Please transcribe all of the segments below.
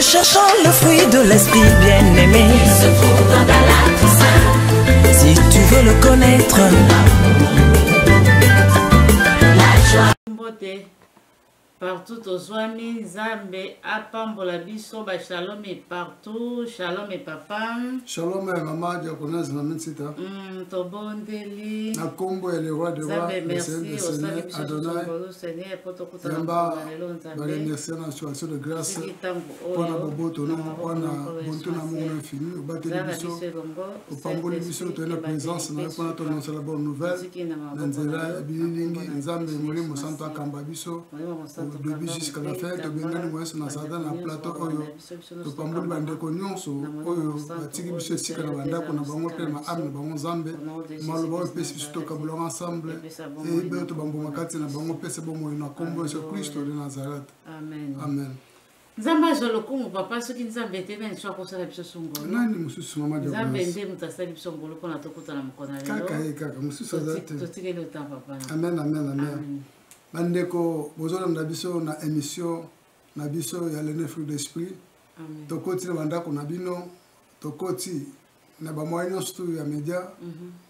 cherchons le fruit de l'esprit bien-aimé. Il se trouve dans la Toussaint. Si tu veux le connaître, La joie. Mbote partout aux Zwami Nzambe apambola biso ba shalom et partout shalom et papa Shalom et maman diaconesse na mensita. to bondeli Na kombo ya le roi de roi, Nzambe le Seigneur merci de au Seigneur, salut Adonai. Seigneur poto kutana Yamba lelo ba Nzambe remercier na situation de grâce. pour Pona boboto no pona bonto na mungu infini, obateli biso. Opamboli biso to na présence na pona to annoncer la bonne nouvelle. Na nzela bilingi Nzambe molimo santo akamba biso. Depuis jusqu'à la fin, to bengani mweso na sada na plateau oyo. To pamboli bandeko nyonso oyo batiki biso sika na bandako na bango pe ma ame bango Nzambe. Maloba oyo pesi biso tokabula ensemble. Et be to bamboma kati na bango pesi bomo na kombo Yesu Kristo de Nazareth. Amen. Amen. Nzambe azolokumu papa soki Nzambe etena nso akosala biso songolo Nani mususu mama de Nzambe nde mutu asali biso ngolo mpona tokutana mokona kaka lelo ye kaka mususu azate. totikeli otan papa Amen, amen, amen. Bandeko bozolanda biso na émission na biso ya le fruit d'esprit. Amen. Tokoti na bandako na bino, tokoti na bamoya nyonso ya media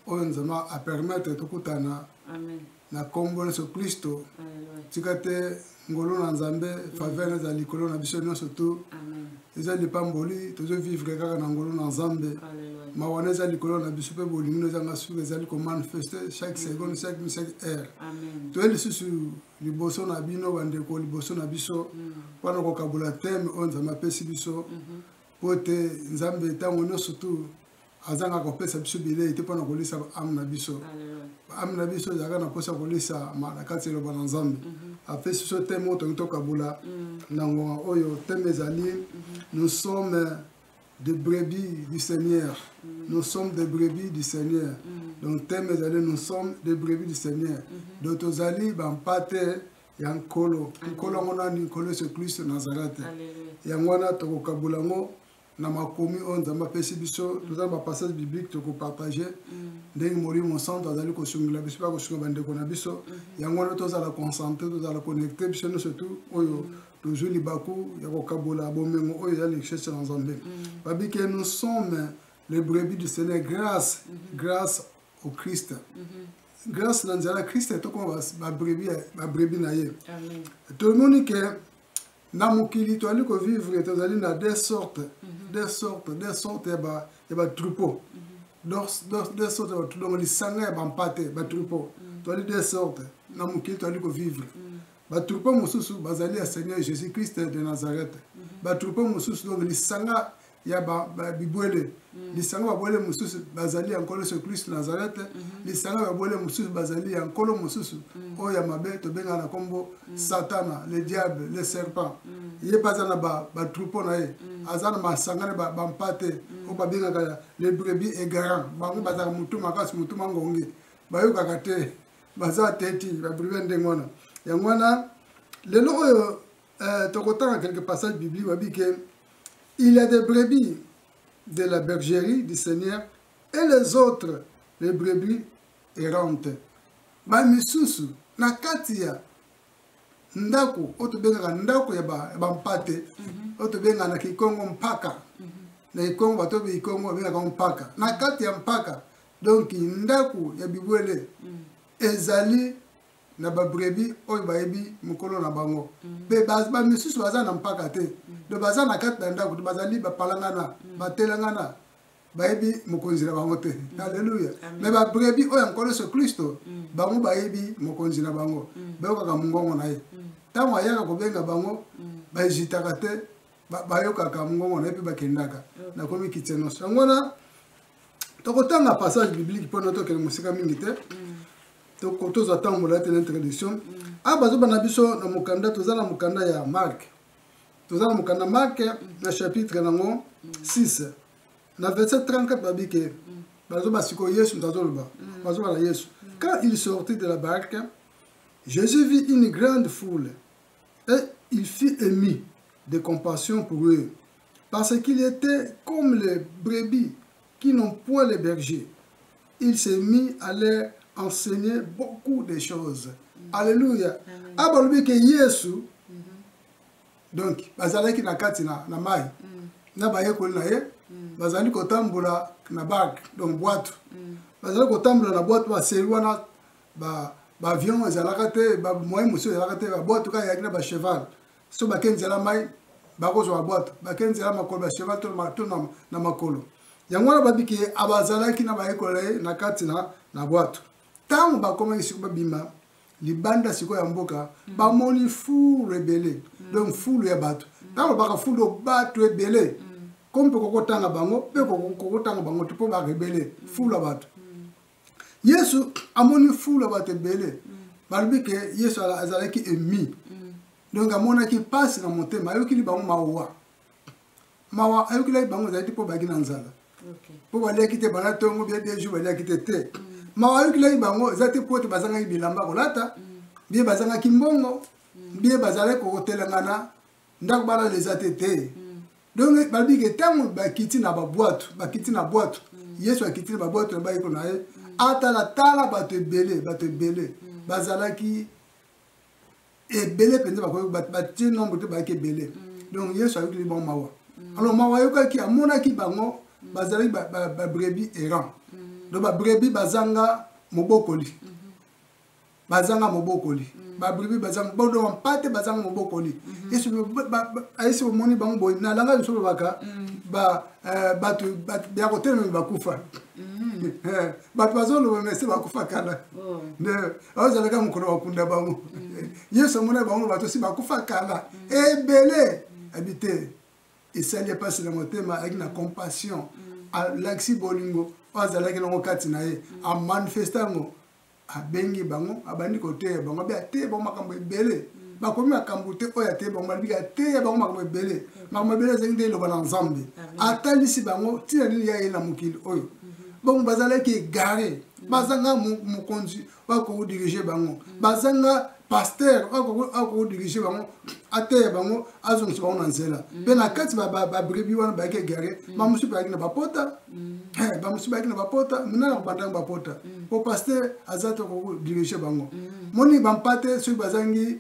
oyo Nzambe a permettre tokutana Amen. na kombo Yesu Kristo. Alléluia. Tika te ngolo na Nzambe faveur za likolo na biso nyonso tu. Amen. Eza lipamboli tozo vivre kaka na ngolo na Nzambe. Alléluia. Mawana eza likolo na biso pe bolingo eza ngasuka ezali ko manifester chaque seconde, chaque heure. Amen. To lisusu liboso na bino bandeko liboso na biso wana kokabula teme oyo Nzambe apesi biso po te Nzambe ntango nyonso tu azanga kopesa biso bilei te mpona kolisa ame na biso. Ame na biso ezalaka na mposa kolisa na kati eloba na Nzambe. Apesi biso teme oyo tongi tokabula na ngonga oyo teme ezali nous sommes des brebis du Seigneur. Nous sommes des brebis du Seigneur. Donc thème ezali nous sommes des brebis du Seigneur. Donc tozali bampate ya nkolo. Nkolo ngona ni nkolo Yesu Kristo Nazareth. Yango wana tokokabula ngo na makomi oyo Nzambe apesi biso tozali bapassage biblique tokopartage ndenge molimo santo azali kosungila biso mpe akosunga bandeko na biso yango wana tozala concentré tozala connecté biso nyonso tu oyo tozwi libaku ya kokabola bomengo oyo eza richesse na Nzambe babi ke nous sommes les brebis du Seigneur grâce au Christ grâce na nzela Christ tokoma babrebis na ye tomoni ke na mokili toali kovivre tozali na des sortes ya batroupeau des sortes ya batroupeau lisanga ya bampate batroupeau toali des sortes na mokili toali kovivre batroupeau mosusu bazali ya Seigneur Jésus Christ de Nazareth batroupeau mosusu donc lisanga ya bibwele lisanga babwele mosusu bazali ya nkolo Yesu Kristo Nazareth lisanga babwele mosusu bazali ya nkolo mosusu oyo ya mabe tobenga na kombo Satana le diable le serpent ye baza na batroupeau na ye aza na masanga na bampate oyo babengaka le brebis égarant bango bazaka mutu makasi mutu mangongi bayokaka te baza teti babrebis ndenge wana yango wana lelo oyo tokotanga quelques passages bibliques babi ke il y a des brebis de la bergerie du Seigneur et les autres, les brebis errantes. Ba misusu na kati ya ndako otobengaka ndako ya bampate otobenga na kikongo mpaka na kikongo batobe kikongo babengaka mpaka na kati ya mpaka donc ndako ya bibwele ezali na babrebi oyo bayebi mokolo na bango pe bamisusu baza na mpaka te do baza na kati na ndako bazali bapalangana batelangana bayebi mokonzi na bango te alleluya me babrebi oyo nkolo Yesu Kristo bango bayebi mokonzi na bango bayokaka mongongo na ye ntango ayaka kobenga bango bahésitaka te bayokaka mongongo na ye mpe bakendaka nakomi kiti nyonso yango wana tokotanga passage biblique mpona tokende mosika mingi te tozwa tambola te na introduction bazoba na biso na mokanda toza na mokanda ya Marc toza na mokanda Marc na chapitre nango 6 na verset 34 babike bazoba sikoyo Yesu tazoloba bazoba na Yesu quand il sortit de la barque Jésus vit une grande foule et il fut ému de compassion pour eux parce qu'il était comme les brebis qui n'ont point les bergers. Il s'est mis à leur enseigner beaucoup de choses. Alléluia. Abalobi ke Yesu donc bazalaki na kati na mai na bayekoli na ye bazali kotambola na barque donc boîte bazali kotambola na boîte baseli wana baavion ezalaka te bamoyen mosusu ezalaka te baboîte kaka eyaki na bacheval so bakei nzela mai bakozwa baboîte bakei nzela makolo bacheval to na makolo yango wana babiki abazalaki na bayekoli na ye na kati na boîte ntango bakomaki siko babima libanda siko ya mboka bamoni fulu ebele donc fulu ya bato ntango baka fulu bato ebele comme mpe kokotanga bango mpe kokotanga bango te mpo barebele fulu ya bato yesu amoni fulu ya bato ebele balobi ke yesu azalaki emi donc amonaki mpasi na motema ayokili bango mawa ayokilaki bango ezalaki mpo baki na nzala mpo baliaki te bana ntongo bia 2 jours baliaki te mawa ayokilaki bango eza te mpo te bazangaki bilamba kolata bie bazangaki mbongo bie bazalaki kokotelangana ndako balala eza te donc balobi ke ntango bakiti na babwatu yesu akiti na babwatu na bayeko na ye atalatala bato ebele bazalaki ebele mpenza batie nombre te bayaki ebele donc yesu ayokili bango mawa alors mawa ayokaki amonaki bango bazalaki babrebi errant donc babrebi bazanga mobokoli babrebi bazanga bodo mpate bazanga mobokoli yesu bomoni bango boye nalanga biso babaka bato ya kotelema bakufa bato bazoloba mese bakufa kala azalaka mokolo bakunda bango yesu amona bango bato si bakufa kala ebele abi te esali epasi na motema ayaki na compassion alakisi bolingo oyo azalaki nango kati na ye amanifeste yango abengi bango abandi koteya bango abi ateya bango makambo ebele bakomi makambo te oyo ateya bango balobiki ateya bango makambo ebele ezalaki nde eloba na nzambe atalisi bango ntina nini ya ye na mokili oyo bongo bazalaki egare bazanga mokonzi akokodirige bango bazanga pasteur akokodirige bango ateya bango azongisa bango na nzela mpe na kati babrebi wana bayaki egare bamosusu bayaki na bapota minana kobandanga bapota po pasteur aza te akokodirige bango moni bampate soki bazangi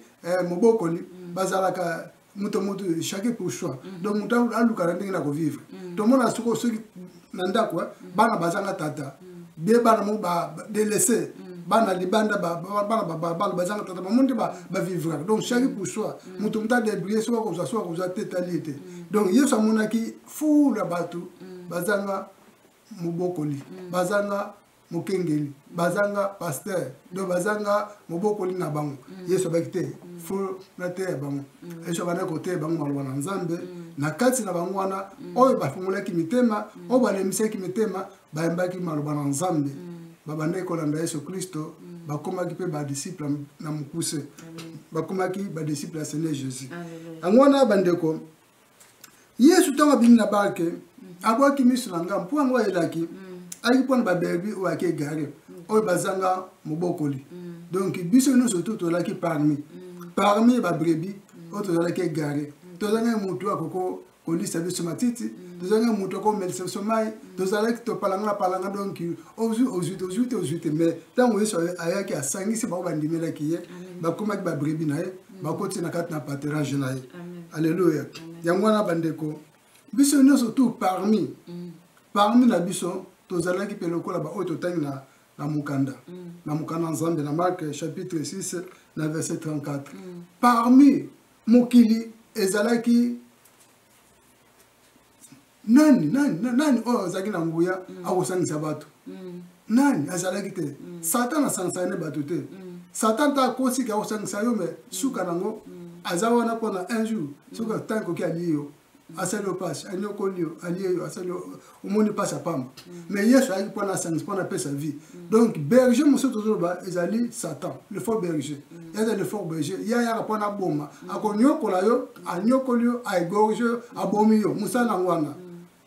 mobokoli bazalaka mutu chaque pour soi donc mutu alukana ndenge na kovivre tomona soki na ndako bana bazanga tata bie bana mo délaissé bana libanda bana bazanga tata bamundi bavivre donc chaque pour soi mutu muta débrouiller soit kozwa totalité donc yesu amonaki fulu ya bato bazanga mobokoli bazanga mokengeli bazanga pasteur donc bazanga mobokoli na bango yesu abaki te fulu na te ya bango yesu abanda koteya bango maloba na nzambe na kati na bango wana oyo bafungolaki mitema oyo balemisaki mitema bayembaki maloba na nzambe babandaki kolanda yesu kristo bakomaki mpe badisciple na mokuse bakomaki badisciple ya seigneur jésus yango wana bandeko yesu ntango abimi na barke abwaki miso na ngambo mpo yango ayelaki ayaki mpona baberbi oyo ayaki egare oyo bazanga mobokoli donc biso nyonso to tozalaki parmi babrebi oyo tozalaki egare tozalaki motu akoko kolisa biso matiti tozalaki motu akomelisa biso mai tozalaki topalanga donc ozwi te mais ntango yesu ayaki asangisi bango bandimelaki ye bakomaki babrebi na ye bakoti na kati na paterage na ye alleluya yango wana bandeko biso nyonso tu parmi na biso tozalaki mpe lokola baoyo totangi na mokanda nzambe na Marc chapitre 6 na verset 34 parmi mokili ezalaki nani oyo azalaki na nguya akosangisa bato nani azalaki te satan asangisaka ne bato te satan ta akosiki akosangisa yo me suka nango aza wana mpona un jour soki ntango ekoki alie yo asali yo pasi anyokoli yo alie yo asali yo omoni pasi apamba mais yesu ayaki mpona asangisa mpona apesa vie donc berger mosusu tozoloba ezali satan le faux berger eza le faux berger ye ayaka mpona aboma akonyokola yo anyokoli yo aegorge yo abomi yo mosala nango wana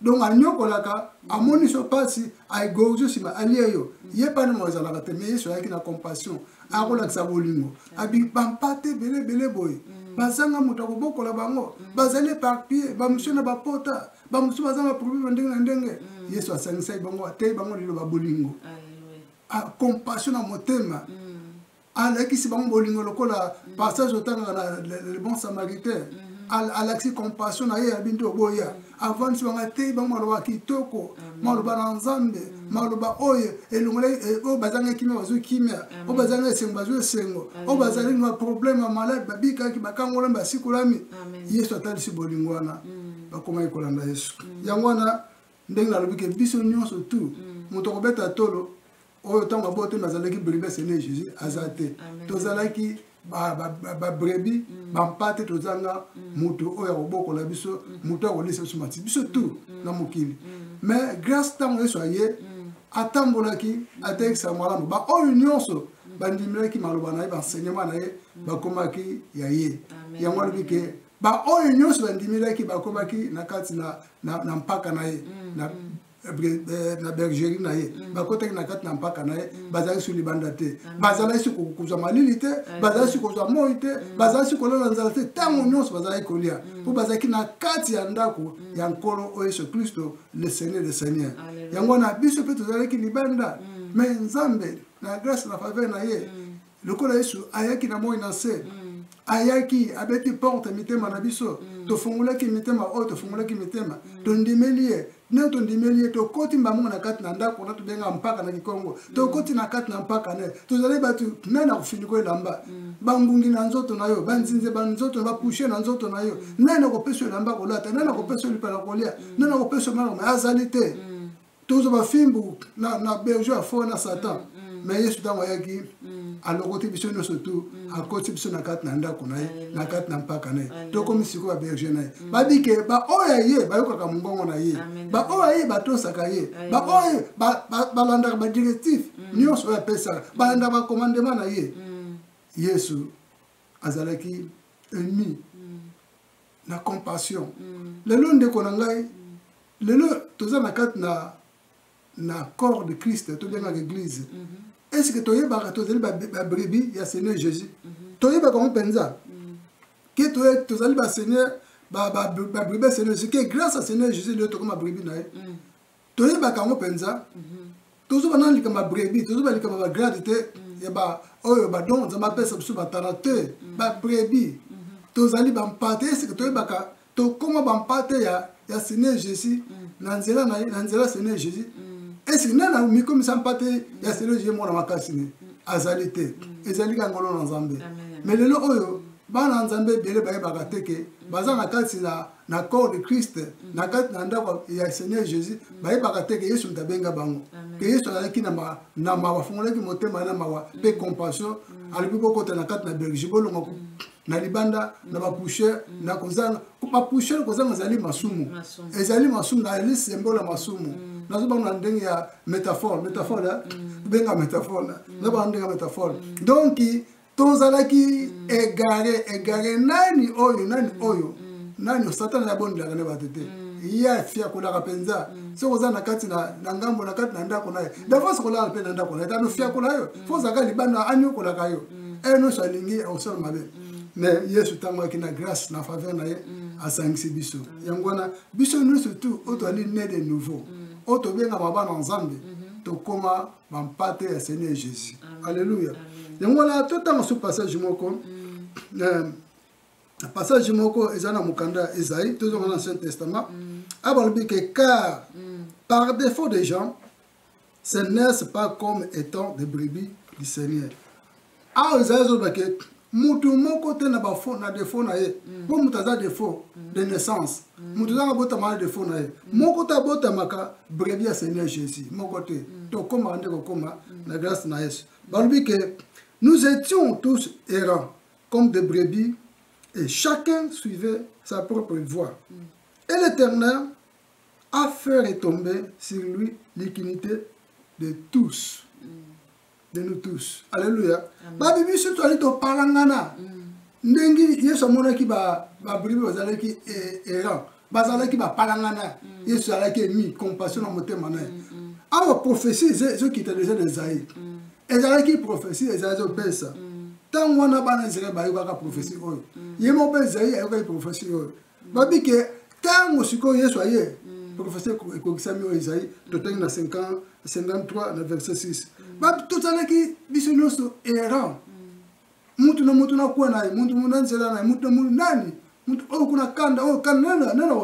donc anyokolaka amoni so pasi aegorge yo nsima alie yo ye pane mo ezalaka te mais yesu ayaki na compassion akolakisa bolingo abi bampate belebele boye bazanga moto akobokola bango bazali éparpillé bamosusu na bapota bamosusu baza na problème ndenge na ndenge yesu asangisaki bango ateyi bango liloba bolingo compassion na motema alakisi bango bolingo lokola passage otangaka na le bon samaritain alaxi compassion na ye ya binto boya avant si banga te ba maloba kitoko maloba na nzambe maloba oyo elongole o bazanga kimia bazo kimia o bazanga sengo bazo sengo o bazali no problème malade babika ki bakangola ba sikulami Yesu atali si bolingwana bakoma ikolanda Yesu yangwana ndenge nalobike biso nyonso tu moto kobeta tolo oyo tango bote mazalaki bribe sene Jésus azate tozalaki ba brebi ba mpate tozanga mutu oyo oboko la biso mutu akolisa biso mati biso tu na mokili mais grâce tango Yesu aye atambolaki atekisa malamu ba oyo nyonso bandimilaki maloba na ye ba enseignement na ye bakomaki ya ye yango alobike ba oyo nyonso bandimilaki bakomaki na kati na mpaka na ye na bergerie na ye bakotaki na kati na mpaka na ye bazali su libanda te bazali su kozwa malili te bazali su kozwa moi te bazali su kolala nzala te ntango nyonso bazali kolia mpo bazalaki na kati ya ndako ya nkolo oyo Yesu Kristo le Seigneur le Seigneur yango na biso mpe tozalaki libanda mais nzambe na grâce na faveur na ye lokola Yesu ayaki na moi na se ayaki abeti porte mitema na biso tofungulaki mitema oyo tofungulaki mitema tondimeli ye ne tondimeli ye tokoti mbamungu na kati na ndako na tobenga mpaka na Kikongo tokoti na kati na mpaka ne tozali batu nana kufiniko elamba bangungi na nzoto na yo banzinze banzoto bapushe na nzoto na yo nana kopesa elamba kolata nana kopesa lipala kolia nana kopesa mama azali te tozo bafimbu na berger afo na Satan mais Yesu tango ayaki alokoti biso nyonso tu akoti biso na kati na ndako na ye na kati na mpaka na ye tokomi sikoyo baberger na ye babike baoyo ye bayokaka mongongo na ye baoyo ye batosaka ye baoyo balandaka badirectif nyonso oyo apesaka balandaka bacommandement na ye Yesu azalaki ennemi na compassion lelo ndeko na ngai lelo toza na kati na corps de Christ tobengaka église est-ce que toyebaka tozali babrebi ya Seigneur Jésus toyebaka mo mpenza ke tozali baseigneur babrebi Seigneur Jésus ke grâce à Seigneur Jésus lelo tokoma babrebi na ye toyebaka mo mpenza tozoba na likambo ya brebi tozoba likambo ya bagrade te ya oyo badongo nzambe apesa biso batala te babrebi tozali bampate est-ce que toyebaka tokoma bampate ya Seigneur Jésus na nzela na ye na nzela Seigneur Jésus est-ce que nana mikomisa mpate ya Seigneur Jésus mwana makasi ne azali te ezali kangolo na nzambe mais lelo oyo bana nzambe ebele bayebaka te ke baza na kati na corps de Christ na kati na ndako ya Seigneur Jésus bayebaka te ke Yesu ntabenga bango ke Yesu azalaki na mawa afungolaki motema na mawa mpe compassion alipi kokota na kati na berger bolongo na libanda na bapusher na kozanga bapusher kozanga ezali masumu ezali masumu na eli symbole ya masumu nazobanga na ndenge ya métaphore benga métaphore nazobanga ndenge ya métaphore donc tozalaki egare nani oyo nani satana yabondelaka ne bato te ye afiakolaka mpenza soki oza na kati na ngambo na kati na ndako na ye dafo sokolala mpe na ndako na ye tano fiakola yo fo ozalaka libanda aniokolaka yo nyonso alingi akosala mabe mais Yesu ntango ayaki na grâce na faveur na ye asangisi biso yango wana biso nyonso tu oyo toali ne de nouveau oyo tobengama bana nzambe tokóma bampate ya Seigneur Jésus alleluya yango wana totanga so passage moko passage moko eza na mokanda ya Esaïe tozonga na Ancien Testament abalobi ke car par défaut des gens ce n'est pas comme étant des brebis du Seigneur awa Esaïe azolobake mutu moko te na défaut na ye po mutu aza défaut de naissance mutu azanga botama na défaut na ye moko te abotamaka brebis ya Seigneur Jésus moko te tokomaka nde kokoma na grâce na Yesu balobi ke nous étions tous errants comme des brebis et chacun suivait sa propre voie et l'Éternel a fait retomber sur lui l'iniquité de tous de nous tous. Alléluia. Babi biso to ali to palangana. Ndengi Yesu amonaki ba bribe bazalaki errant. Bazalaki ba palangana. Yesu alaki mi compassion na motema na. Awa prophétie ce qui était déjà des Aïe. Ezalaki prophétie ezalaki pesa. Tant wana bana zere ba yoka prophétie oyo. Yemo pe Isaïe ayoka prophétie oyo. Babi ke tant osiko Yesu aye. Prophétie ekokisami oyo Isaïe totangi na 53 na verset 6. Babi totalaki biso nyonso errant. Mutu na kuwa na ye, mutu nzela na ye, mutu nani mutu kuna kanda nana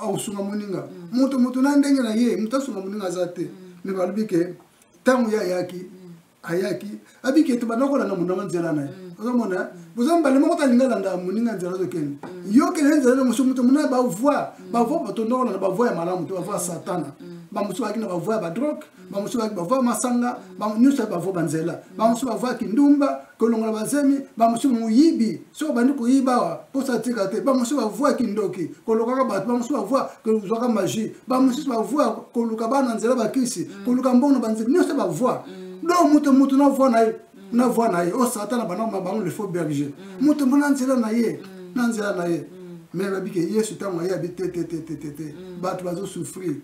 ausunga muninga mutu na ndenge na ye mutu asunga muninga zate me balibike tangu ya yaki ayaki abike to banoko na munanga nzela naye ozomona bozamba le moko talingala nda muninga nzela zokeni yo ke nzela no mutu muna ba voix bato na ba voix ya malamu to ba voix satana ba musu ba kina ba voix ba drogue ba musu ba voix masanga ba nyusa ba voix banzela ba musu ba voix kindumba kolongola bazemi ba musu muyibi so bandi kuyiba po satika te ba musu ba voix kindoki koloka ba musu ba voix ko zoka magie ba musu ba voix koluka bana nzela ba kisi koluka mbongo banzela nyusa ba voix do mutu na voix na ye o satana bana mabango le faux berger mutu mbona nzela na ye mais babike yesu tango ya bi te bato bazo souffrir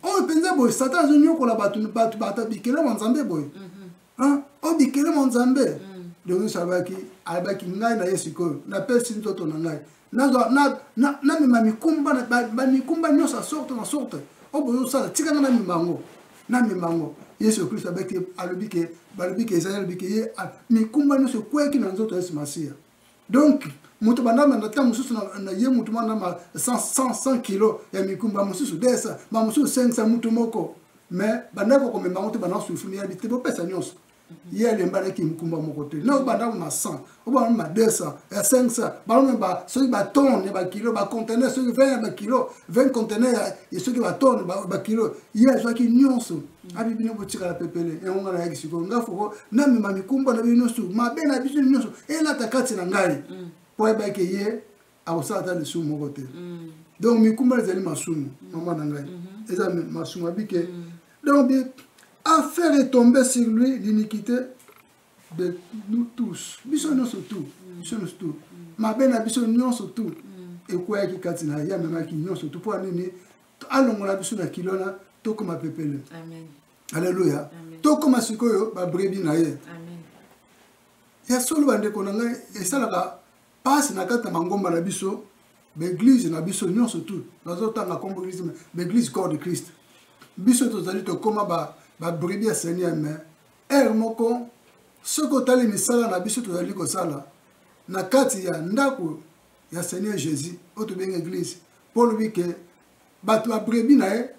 o penza boy satan zo nyoko la bato bikele monzambe boy o bikele monzambe donc sabaki abaki ngai na yesu ko na pesi ntoto na ngai na mikumba na mikumba nyosa sorte o boyo sala tika na mimango yesu kristo abaki alobike balobike Israël bike mikumba nyoso kweki na nzoto yesu masia. Donc mutu bandama na tamu susu na ye mutu mandama 100 kilo ya mikumba mususu desa ba mususu 500 mutu moko mais bandako ko memba mutu bana sufu ya bitebo pesa nyonso ye le mbale ki mikumba moko te na bandama ma 100 oba ma 200 ya 500 ba so ba tonne ba kilo ba conteneur so 20 ba kilo 20 conteneur et so ki ba tonne ba kilo ye so ki nyonso abi bino botika la pepele e ngana ya kisiko ngafo na memba mikumba na bino su ma bena biso nyonso e la takati na ngai po eba ke ye awusata le sumu mokote donc mikumba ezali masumu mama na ngai eza masumu abike donc a faire tomber sur lui l'iniquité de nous tous biso nyonso tout ma bena biso nyonso tout e kwa ki kati na ya mema ki nyonso tout po nini alongola biso na kilona to koma pepele amen alléluia to koma sikoyo ba brebi na ye amen ya solo bande konanga esalaka passe na kata mangomba na biso l'église na biso nyonso tout nazotanga kombo église l'église corps de Christ biso tozali to koma ba brebi ya Seigneur mais moko soko tali misala na biso tozali ko sala na kati ya ndako ya Seigneur Jésus oto benga église pour lui que bato ba brebi na ye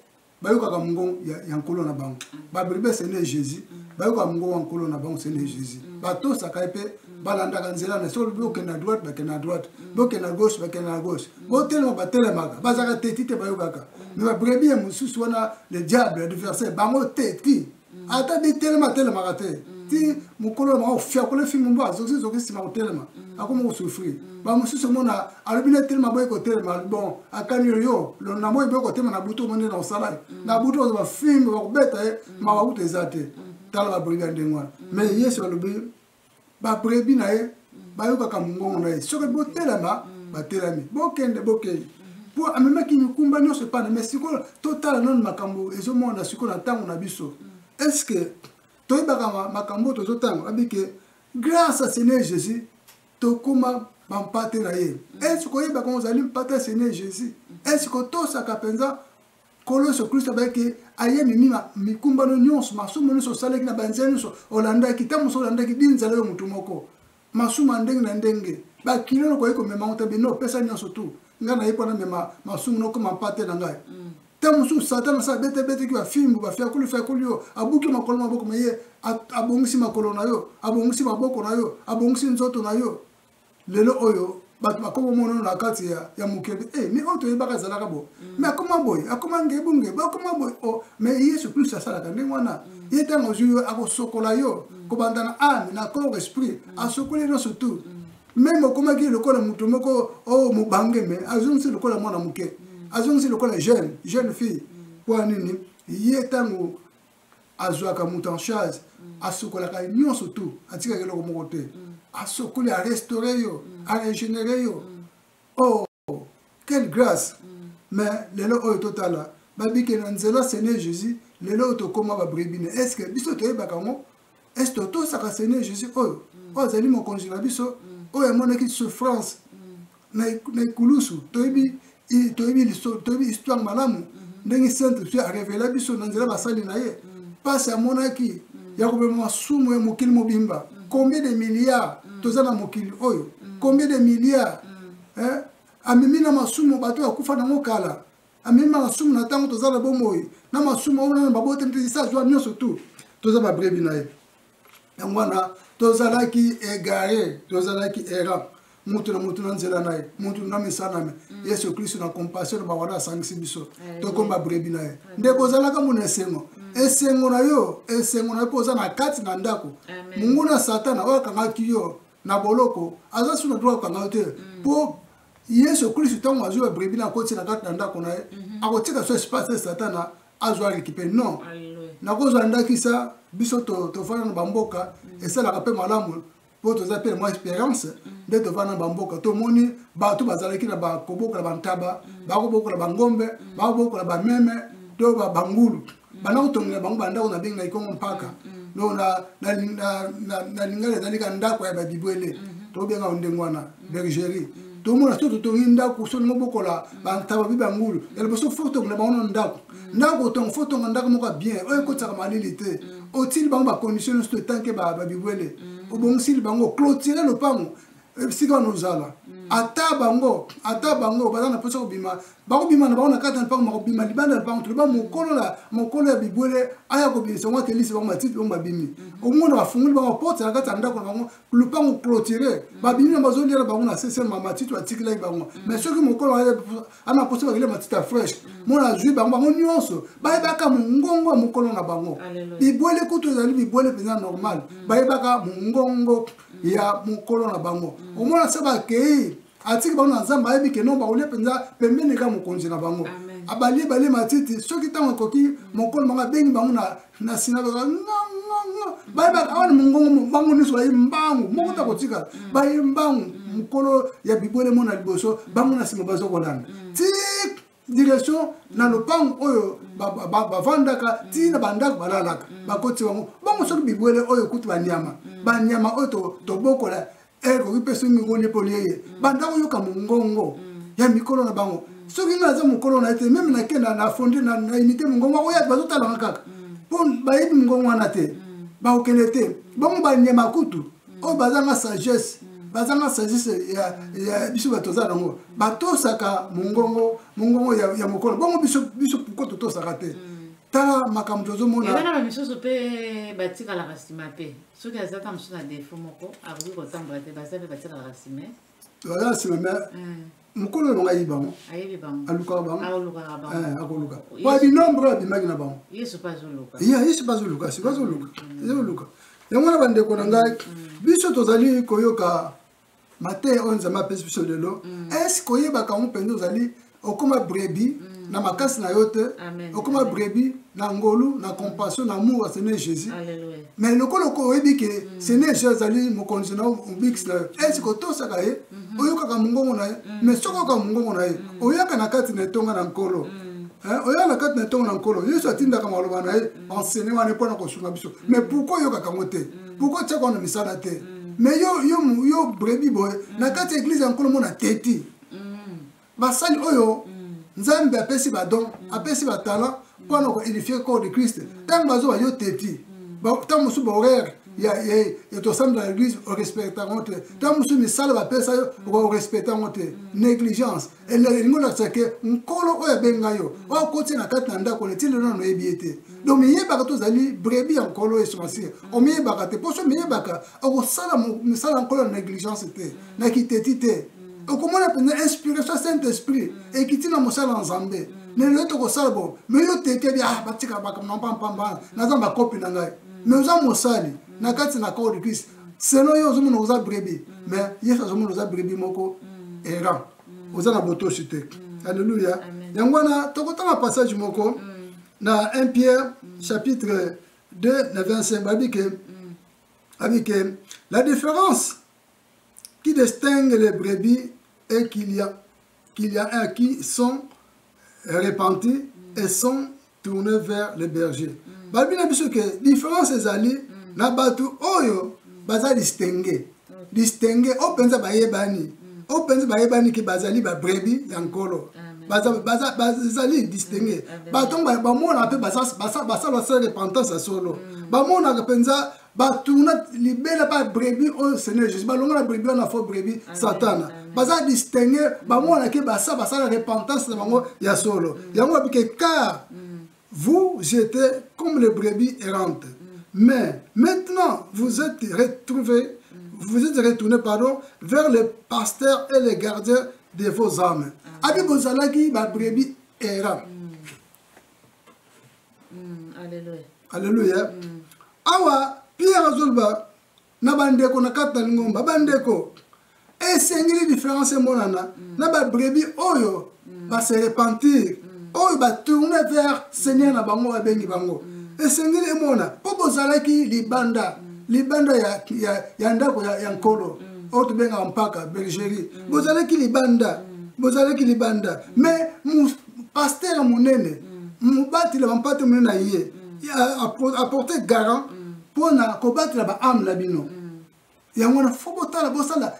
bayokaka mungo ya nkolo na bango ba brebi ya Seigneur Jésus bayokaka mungo wa nkolo na bango Seigneur Jésus bato sakape balandaka nzela na solo bokena droite bakena droite bokena gauche bakena gauche botelema batelemaka bazaka tetite bayokaka mais ba brebi ya mususu wana le diable adversaire bango teti ata bitelema telemaka te ti mukolo ma ofia ko le film mbo azoki sima hotelema akoma usufri ba mususu mona alobine telema boy ko telema bon akani yo lo na moy boy ko telema na buto monde na osala na buto ba film ba beta ma ba utezate tala ba brigade ngwa mais yesu alobi ba brebi na ye ba yoka mungongo na ye soki botelema batelami bokende bokei po amemaki mikumba nyonso pana mais sikoyo totala non makambo ezomona sikoyo na ntango na biso est-ce que toyebaka makambo tozotanga abike grâce à Seigneur Jésus tokoma bampate na ye est-ce que oyebaka ozali mpate Seigneur Jésus est-ce que tosaka penza koloso Kristo abeke aye mimima mikumba no nyonso masumu nyonso saleki na banzela nyonso olandaki tamuso olandaki dinzala yo mutu moko masumu ndenge na ndenge ba kilo ko yeko mema utabe no pesa nyonso tu ngana yepo na mema masumu no koma mpate na ngai tamusu satana sa bete ki ba fimbu ba fia kulio abuki makolo maboko meye abongisi makolo na yo abongisi maboko na yo abongisi nzoto na yo lelo oyo bat makomo mono na kati ya mukebe mais oto yebaka zalaka bo mais akoma ngebunge ba akoma boy o mais Yesu Kristo sala ka ndengwana yetango juyo akosokola yo ko bandana âme na corps esprit asokole no surtout même okoma ki lokola mutu moko o mubange me azungisi lokola mwana muke azungisi lokola jeune fille pour nini yetango azwaka mutu en charge asokola ka nyonso tout atika keloko moko te asokoli a restaurer yo a régénérer yo oh quelle grâce mais lelo oyo totala babike na nzela Seigneur Jésus lelo to koma ba brebine est-ce que biso to yebaka ngo est-ce que to saka Seigneur Jésus oyo zali mo konjila biso oyo monaki souffrance na kulusu to yebi histoire malamu ndenge sainte tu a révélé biso na nzela basali na ye passe a monaki ya ko bema sumu ya mokili mobimba combien de milliards tozana mokili oyo combien de milliards amemi na masumu bato ya kufa na mokala amemi na masumu na tango tozala bomoi na masumu ona na babote mtisi sa joa nyonso tu toza ba brebi na ye yangwana tozala ki égaré tozala ki errant mutu na nzela na ye mutu na misana me Yesu Kristo na compassion ba wala sangisi biso to komba brebi na ye ndeko zalaka muna esengo na yo poza na kati na ndako mungu na satana wakanga kiyo na boloko aza suna droit kanga te po Yesu Kristo tango azwa brebi na koti na kati na ndako na ye akotika so espace satana azwa récupérer non na kozwa ndakisa biso to fana na bamboka esalaka pe malamu po toza pe moi expérience de to fana na bamboka to moni bato bazalaki na bakoboka na bantaba bakoboka na bangombe bakoboka na bameme to bangulu banako tongela bango bandako na benga ikongo mpaka no na lingale dalika ndako ya babibwele to benga ondengwana bergerie to mona to tongi ndako so ngobokola bantaba bibangulu ele boso photo na bango ndako ndako tong photo ndako moka bien oyo kotaka malilité otili bango ba conditions to tanke ba babibwele obongisi bango clôturer le pango sika nozala ata bango bazana posa kobima bakobima na bango na kati na pango makobima libanda na pango toloba mokolo ya bibwele aya kobimisa bango akelisi bango matiti bango babimi omona bafunguli bango porte na kati ya ndako na bango lupango clôturer babimi na bazoliela bango na sese matiti atikilaki bango mais soki mokolo ana posa bakele matiti ya fresh mona azwi bango nyonso bayebaka mongongo ya mokolo na bango bibwele kutu ezali bibwele mpenza normal bayebaka mongongo ya mokolo na bango omona se bakei atiki bango na nzambe ayebi ke non bakolia mpenza pembeni ka mokonzi na bango abalie balie matiti soki ntango akoki mokolo bango abengi bango na sina bayebaka awana mongongo bango nyonso baye mbangu moko ta kotika baye mbangu mokolo ya bibwele mo na liboso bango na nsima bazokolanda tik direction na lopango oyo bavandaka tina bandako balalaka bakoti bango soki bibwele oyo kutu banyama oyo tobokola ekoki mpe soki ngoni epoli eye bandako yoka mongongo ya mikolo na bango soki nga aza mokolo na ete meme nakenda na fonde na imite mongongo oyo bazotalanga kaka mpo bayebi mongongo wana te bakokende te bango banyama kutu oyo bazanga sagesse ya biso batoza nango batosaka mongongo ya mokolo bongo biso puko totosaka te tala makambo tozomona ebana bamisusu mpe batikalaka nsima mpe soki aza ta mosusu na defo moko akoki kotambola te baza mpe batikalaka nsima baza nsima me mokolo oyo bango ayebi bango alukaka bango akoluka po binombre oyo abimaki na bango yesu mpe azoluka yesu mpe azoluka siko azoluka yango wana bandeko na ngai biso tozali koyoka mate oyo nzambe apesi biso lelo eske oyebaka ngo mpenza ozali okoma brebi na makasi na yo te okoma brebi na ngolu na compassion na amour ya Seigneur Jésus mais lokolo oyebi ke Seigneur Jésus azali mokonzi na obikisi na yo eske otosaka ye oyokaka mongongo na ye mais soki oyoka mongongo na ye oyoka na kati na etonga na nkolo oyoka na kati na etonga na nkolo yesu atindaka maloba na ye enseigné wana mpona kosunga biso mais pourkoi oyokaka ngo te pourkoi otiaka wana misala te mais yo brebi boye na kati ya église ya nkolo mona teti basali oyo nzambe apesi badon apesi batalent mpona koédifie corps de Christ ntango bazoba yo teti ntango mosusu bahoraire ya tosambela na église orespectango te ntango mosusu misala bapesa yo orespectango te négligence elingi olakisa ke nkolo oyo abenga yo oyo akoti na kati na ndako leti lelo nano oyebi ye te donc miyebaka tozali brebi ya nkolo yesu masiya omiyebaka te mposo miyebaka okosala misala ya nkolo ya négligence te na kiteti te okomona mpenza inspiration saint esprit ekiti na mosala ya nzambe lelo tokosala bo me yo tekebi batika bakambo na mpampamba naza bakopi na ngai me oza mosali na kati na corps de Christ selon yo ozomona oza brebi mais yesu azomona oza brebi moko errant oza na botosi te alléluia yango wana tokotanga passage moko na 1 Pierre chapitre 2 na 25 babi ke la différence qui distingue les brebis est qu'il y a un qui sont repentis et sont tournés vers les bergers. Babi na biso ke différence ezali na batu oyo baza distingué o penza bayebani ke bazali ba brebis ya nkolo bazali distingué batongo bamona mpe basala repentance ya solo bamonaka mpenza tourna libela pas brebis au Seigneur Jésus balonga la brebis na faux brebis Satan baza distinguer ba mona ke ba ça la repentance na bango ya solo yango bike car vous étiez comme les brebis errantes mais maintenant vous êtes retournés vers les pasteurs et les gardiens de vos âmes abi bozalaki ba brebis errantes. Alléluia. Alléluia. Awa Pierre Azulba na bandeko na kata ngomba bandeko esengeli différence monana na ba brebis oyo ba se repentir oyo ba tourner vers Seigneur na bango abengi bango esengeli mona po bozalaki libanda ya ndako ya nkolo oyo tobenga mpaka bergerie bozalaki libanda mais pasteur monene mubati la bampate monene na ye apporter garant pour na combattre la âme la bino ya ngona fobotala bosala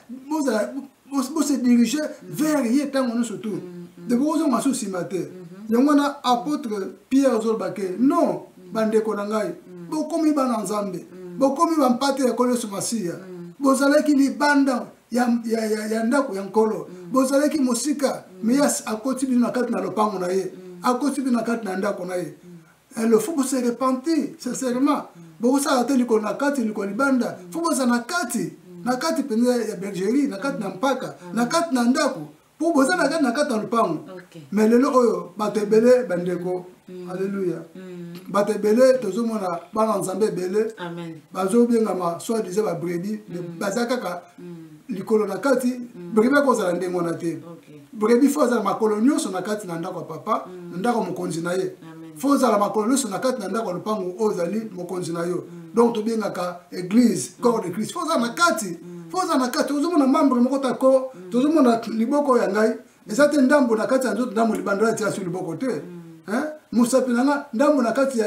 se diriger vers ye tango no surtout de bozo masu simate ya ngona apôtre Pierre Zolbake non bandeko na ngai bokomi bana nzambe bokomi bampate ya kolo sumasia bozalaki libanda ya ndako ya nkolo bozalaki mosika mais akoti bino kati na lopango na ye akoti bino kati na ndako na ye il faut se repentir sincèrement beaucoup ça a été le nakati le libanda faut boza nakati pende ya bergerie nakati na mpaka nakati na ndako pour boza nakati na lupango mais lelo oyo batebele bandeko alléluia batebele tozomona bana nzambe bele amen bazo benga ma soit disait ba brebis bazaka ka likolo nakati brebis ko za ndengo na te brebis faut za makolo nyoso nakati na ndako papa ndako mokonzi na ye faut za la makolo nyoso nakati na ndako lupango ozali mokonzi na yo donc to benga ka église corps de Christ faut za nakati tozomona membre moko tako tozomona liboko ya ngai ezate ndambo nakati ya nzoto ndambo libandala tia sur liboko te musapinanga ndambo nakati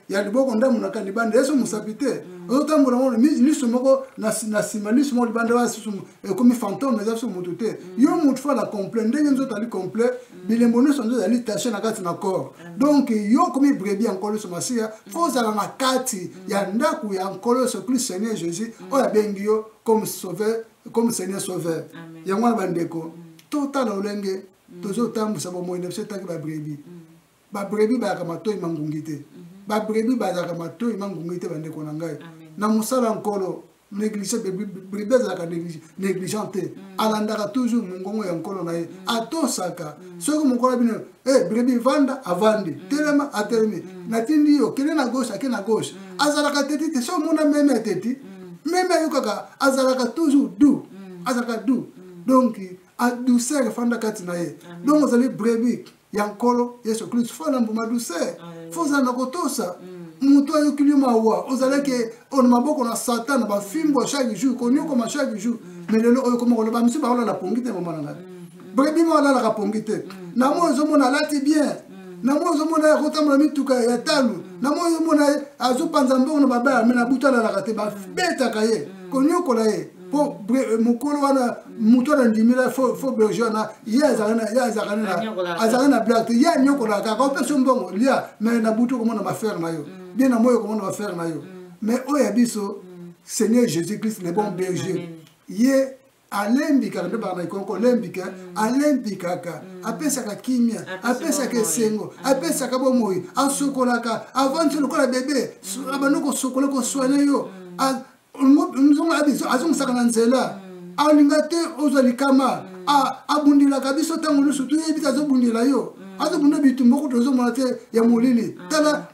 ya liboko ndambo nakati libanda yeso musapite otambola mo liso moko na simalisme mo libanda wa susu comme fantôme mais ça mutu te yo mutu fa la complet ndenge nzoto ali complet bilembo no sonzo ali taché nakati na corps donc yo comme brebis encore so masia faut za nakati ya ndaku ya nkolo so Christ Seigneur Jésus oya bengi yo comme sauveur comme Seigneur sauveur ya mwana bandeko total olenge tozo tambusa bo moine setaki ba brebis ba brebis ba kama toyi mangungite ba brebis ba kama toyi mangungite bandeko na ngai na musala nkolo négliger brebis za ka négligente alandaka toujours mungongo ya nkolo na ye atosaka soko mukolo bino brebis vanda avandi telema atelemi natindi yo kele na gauche akena gauche azalaka teti te so mona meme teti meme yo kaka azalaka toujours doux azalaka doux donc a douceur fanda kati na ye donc ozali brebis ya nkolo Yesu Kristo fona mbuma douceur foza na kotosa muto ayokili mawa ozaleke on maboko na Satan ba fimbo chaque jour konyoko ma chaque jour mais lelo oyo komo ba misi ba la pongite mama nanga brebis mo la pongite na mo ezomona lati bien na mo ezomona rotamla mituka ya talu na mo ezomona azopanza mbongo na baba mena butala la kate ba beta kaye konyoko la ye po mukolo wana muto na ndimila fo bergeona azana black ya nyoko la ka ko peso mbongo lia mais na butu ko mona mafer na yo bien na moyo ko mona mafer na yo mais oya biso Seigneur Jésus-Christ le bon berger ye alembika ndo bana ikonko lembika alembika ka apesa ka kimia apesa ka sengo apesa ka bomoyi asokolaka avant le ko la bébé abanoko sokola ko soigner yo nous avons azong sakana nzela alingate ozalikama abundila kabiso tango lusu tu ebita zo bundila yo azobunda bitu mboko tozo monate ya molili tala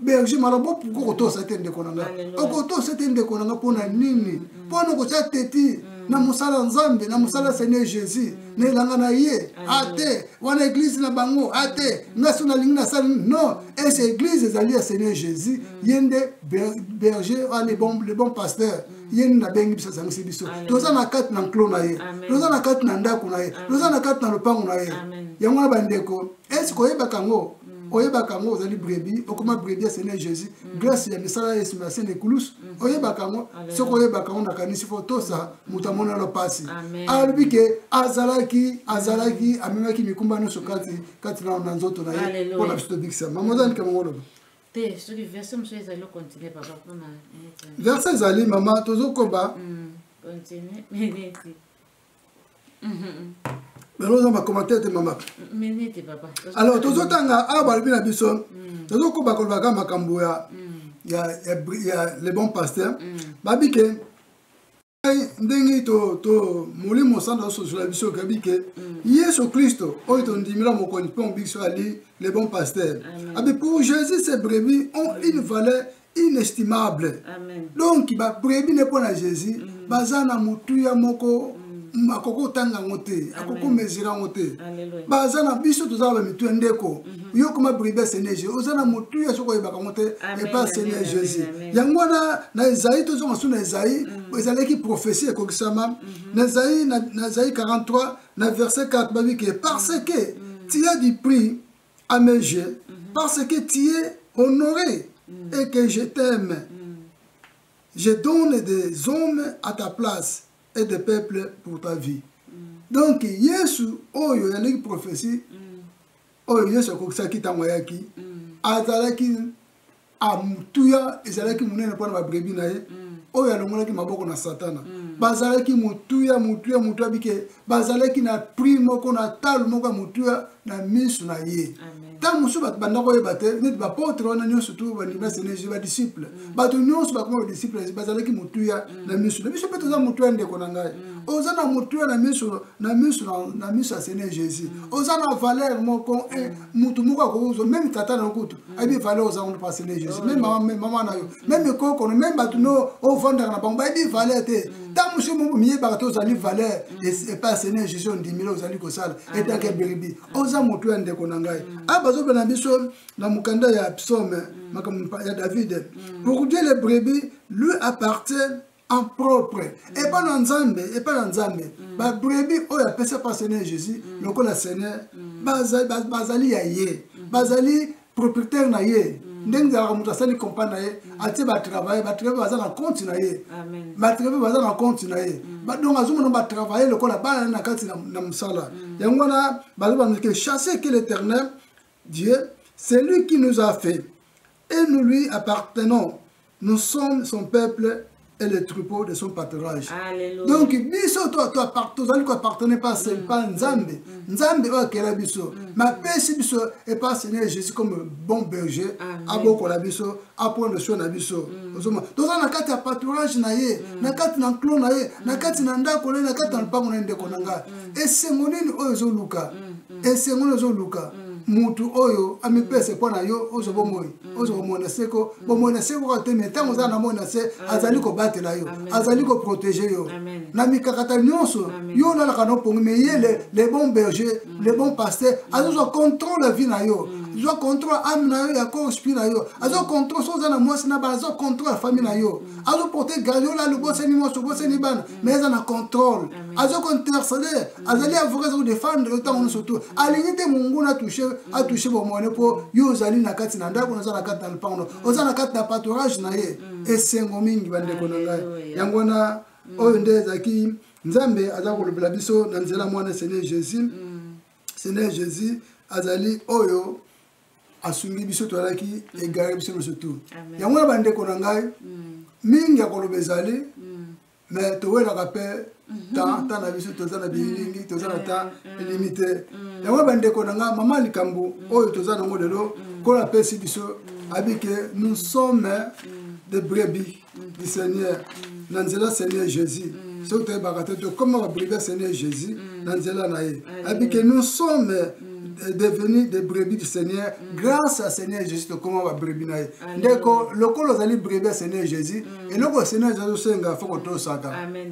berger malabo ko to satende konanga ko to satende konanga pona nini pona ko teti na musala nzambe na musala Seigneur Jésus ne langa na ye ate wana église na bango ate ngaso na lingna sala non et cette église ezali ya Seigneur Jésus yende berger les bons pasteurs yende na bengi bisa sangisi biso toza na kati na nklo na ye toza na kati na ndako na ye toza na kati na lopango na ye yango na bandeko est-ce ko yeba kango oyeba kango ozali brebis okoma brebis ya Seigneur Jésus grâce ya misala Yesu na Saint Nicolas oyeba kango soko oyeba kango na kanisi fotosa mutamona lo pasi albike azalaki amemaki mikumba no sokati kati na nzoto na ye pona biso bikisa mamozani kamongolo Ce qui verset, monsieur, ils allaient continuer, papa. Verset Zali, maman, toujours koba. Continue, mais Mais nous avons commenté, maman. mais papa. Alors, toujours tanga, abalbi na biso. Toujours koba kolbaka makamboya. Il y a les bons pasteurs. Babike. Ndengi to muli mosanda so la biso kabike. Yesu Christo, oito ndimila mokoni pon biso ali les bons pasteurs. Abe pour Jésus ces brebis ont une valeur inestimable. Amen. Donc ba brebis ne pona Jésus, bazana mutuya moko akoko tanga ngote, akoko mesira ngote. Bazana biso tozaba mitu ndeko. Yo kuma brebis seneje, ozana mutuya soko yebaka ngote et pas Seigneur Jésus. Yangwana na Isaïe tozonga suna Isaïe, ezalaki prophétie ekokisama. Na Isaïe 43 na verset 4 babike parce que tu as du prix à mes yeux, parce que tu es honoré et que je t'aime. Je donne des hommes à ta place et des peuples pour ta vie. Donc, Yesu, oyo yaleki prophétie, oyo Yesu kokisaki tango yaki, azalaki amutuya ezalaki munene pona ba brebi na ye, oyo alongolaki maboko na Satana. Bazalaki mutuya bike, bazalaki na prix moko na tal moko mutuya na misu na ye. Tant musu bat bandako ye bate, net ba porte wana nyoso tu ba libra seneje ba disciple. Ba to nyoso ba kuma disciple, bazalaki mutuya na misu. Na misu peto za mutuya ndeko na ngai. Ozana mutuya na misu a Seigneur Jésus. Ozana valeur moko mutu moko ko uzo même tata na kutu. Abi valeur ozana pa Seigneur Jésus. Même maman na yo. Même koko même batu no o vendre na bango ba bi valeur te. Tant musu mo miye ba to ozali valeur et pas Seigneur Jésus on dimilo ozali ko sala. Et tant que beribi. Ozana mutuya ndeko na ngai. Bazobe na biso na mukanda ya psaume ya David. Pour Dieu les brebis lui appartiennent en propre. Et pas dans Nzambe, Ba brebis o ya pesa pas Seigneur Jésus, lokola Seigneur, bazali ya ye, bazali propriétaire na ye. Ndenge za mutu asali compagnie na ye, ati ba travailler baza na compte na ye. Amen. Ba travailler baza na compte na ye. Ba donc azumo no ba travailler lokola ba na kati na musala. Yango na bazoba que chasser que l'Éternel Dieu, c'est lui qui nous a fait et nous lui appartenons. Nous sommes son peuple et le troupeau de son pâturage. Alléluia. Donc, biso toi appartenez pas Nzambe. Nzambe o kela biso. Ma pesi biso et pas Seigneur Jésus comme bon berger. Aboko la biso, apprendre soin na biso. Donc na kati ya pâturage na ye, na kati na clos na ye, na kati na ndako na kati na mpango na ndeko na nga. Et c'est monini ozo luka. Et c'est monini ozo luka. Mutu oyo amipese pona yo ozo bomona seko bomona seko te metango za na mona se azali ko batela yo azali ko protéger yo na mikakata nyonso yo na kana pongi me yele les bons bergers les bons pasteurs azo contrôle la vie na yo azo contrôle âme na yo ya corps spirit na yo azo contrôle so za na mwasi na ba azo contrôle famille na yo azo porter gayo la le boseni mwasi boseni bana mais za na contrôle azo intercéder azali avocat za défendre autant on surtout alinite mungu na a touché bon moné pour yo zali na kati na ndako na za na kati na lupango oza na kati na pâturage na ye esengo mingi bande ko na ngai yango na oyo nde zaki Nzambe aza ko lobela biso na nzela mwana Seigneur Jésus azali oyo asungi biso to alaki egare biso surtout yango na bande ko na ngai mingi akolobezali mais to wela kape tant na biso toza na bilingi toza na temps limité yango bande ko nga mama likambo oyo toza na ngolelo ko la pesi biso abike nous sommes des brebis du Seigneur nanzela Seigneur Jésus sote bakate to comme ba brebis Seigneur Jésus nanzela na ye abike nous sommes devenus des brebis du Seigneur grâce à Seigneur Jésus to comment ba brebis na ye ndeko lokolo zali brebis Seigneur Jésus et loko Seigneur Jésus senga foko to saka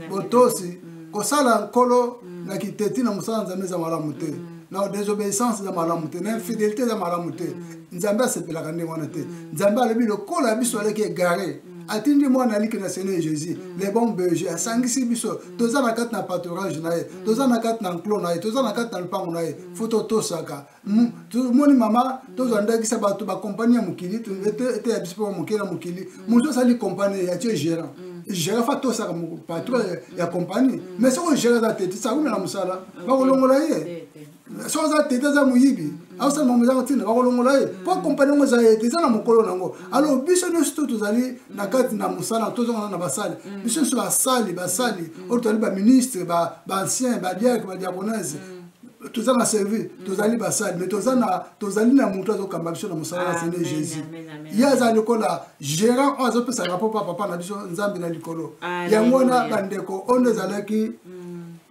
botosi kosala nkolo na kiteti na musala Nzambe za malamu te na désobéissance za malamu te na infidélité za malamu te Nzambe asepelaka ndenge wana te Nzambe alobi lokola biso aleki egare atindi mwana aliki na Seigneur Jésus les bons bergers asangisi biso toza na kati na pâturage na ye toza na kati na enclos na ye toza na kati na lupango na ye foto tosaka moni mama toza ndakisa bato ba compagnie ya mokili ete ya biso mokili na mokili moto asali compagnie ya tie gérant gérant fa tosaka patron ya compagnie mais soko gérant za tete sa kumela musala ba kolongola ye so za tete za muyibi Aosa mameza tina bakolongola ye. Po compagnie ngo za ete za na mokolo nango. Alors biso no sto tozali na kati na musala tozonga na basali. Biso so basali o tozali ba ministre ba ancien ba diacre ba diaconesse. Tozana servi tozali basali mais tozali na mutu azokamba biso na musala na Seigneur Jésus. Yaza likola gérant azo pesa rapport papa na biso nzambe na likolo. Yango na bandeko ondo zalaki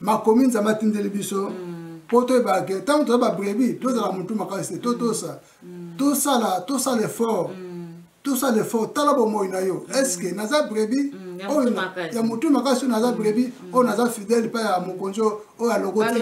makomi nzamba tindeli biso poto ebake tant to ba brebi to za mutu makasi to ça l'effort tout ça l'effort tala bo moyo na yo est-ce que naza brebi ya mutu makasi naza brebi o naza fidèle pa ya mokonjo o ya lokoti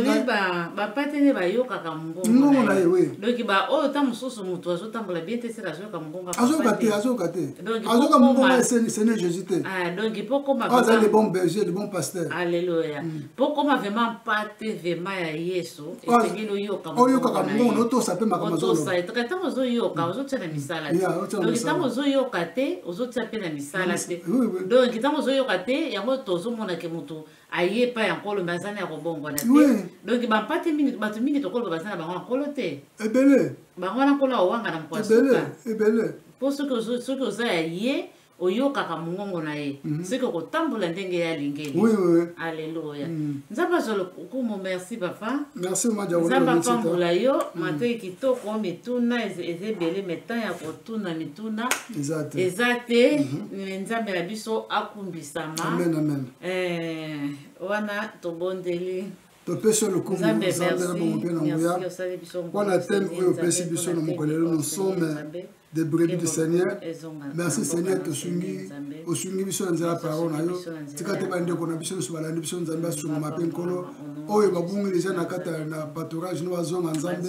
ba patene ba yoka ka mungongo na ye we donc ba o ta mususu mutu azotambola bien te sera azoka mungongo azokate azoka mungongo Seigneur Jésus te donc poko ma aza les bons bergers les bons pasteurs alléluia poko ma vraiment pate vraiment ya Yesu etengelo yoka ka mungongo no to sape makamazolo to sa etaka mozo yoka ozotsana misala donc tamo zo yoka te ozotsape na misala te donc tamo zo yoka te yango tozomona ke mutu aye pa ya nkolo bazana ya kobongo na te donc ba pate mingi batu mingi tokolo bazana bango nkolo te ebele bango na nkolo awanga na mkwasuka ebele po soki oza ya ye oyokaka mongongo na ye soki kotambola ndenge ya lingeli alleluya nzambe azolo kumu merci papa merci madia nzambe apambola yo matoi kitoko mituna eza ebele metan ya kotuna mituna eza te nzambe na biso akumbisama wana tobondeli topesi lokumu nzambe na bongo mpe na nguya wana teme oyo opesi biso na mokolelo nous sommes des brebis du Seigneur. Merci Seigneur, osungi biso nzela parole na yo. Tikate bandeko na biso balandi biso nzambe asunga mapenkolo. Oyo babungi déjà na kata na paturage no bazonga nzambe.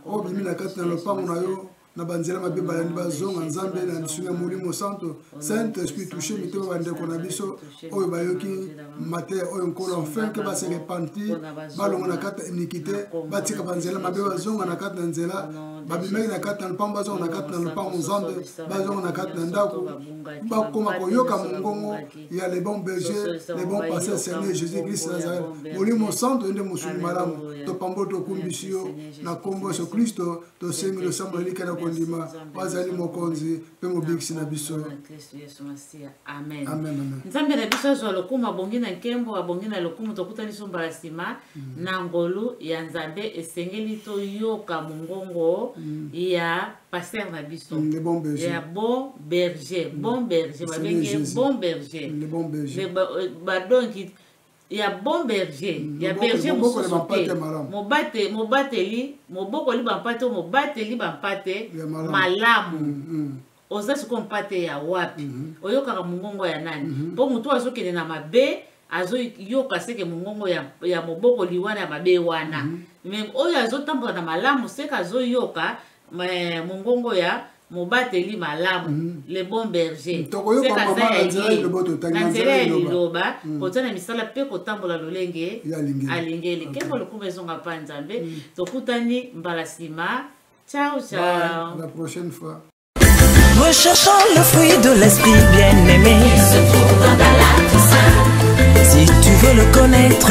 O bimi na kata na lopango na yo. Na banzela mabe balandi bazonga nzambe na bisunga molimo santo. Saint Esprit touché mitema bandeko na biso. Oyo bayoki mater oyo nkolo enfin que ba se repentir. Balongo na kata iniquité. Batika banzela mabe bazonga na kata nzela. Babimeki na kati na lupango bazonga na kati na lupango nzambe bazonga na kati na ndako bakoma koyoka mongongo ya les bons bergers les bons pasteurs Seigneur Jésus Christ Nazareth molimo santo ende mosuni malamu topambo tokumbisi yo na kombo Yesu Kristo tosengi losambo elika na kondima bazali mokonzi mpe mobikisi na biso amen nzambe na biso azwa lokumu abongi na nkembo abongi na lokumu tokutani so mbala nsima na ngolu ya nzambe esengeli toyoka mongongo ya pasteur na biso ya bon berger babenge bon berger badonki ya bon berger ya berger mosusu te mobokoli bampate mobateli bampate malamu oza siko mpate ya wapi oyokaka mongongo ya nani mpo mutu azokende na mabe azoyoka seke mongongo ya mobokoli wana ya mabe wana mais oyo azotambola na malamu seka azoyoka mongongo ya mobateli malamu le bon berger seka za ya ye na nzela ya liloba kotana misala mpe kotambola lolenge alingeli kembo lokumu ezonga pa nzambe tokutani mbala nsima ciao ciao la prochaine fois. Recherchons le fruit de l'esprit bien-aimé. Se trouve dans la Toussaint. Si tu veux le connaître,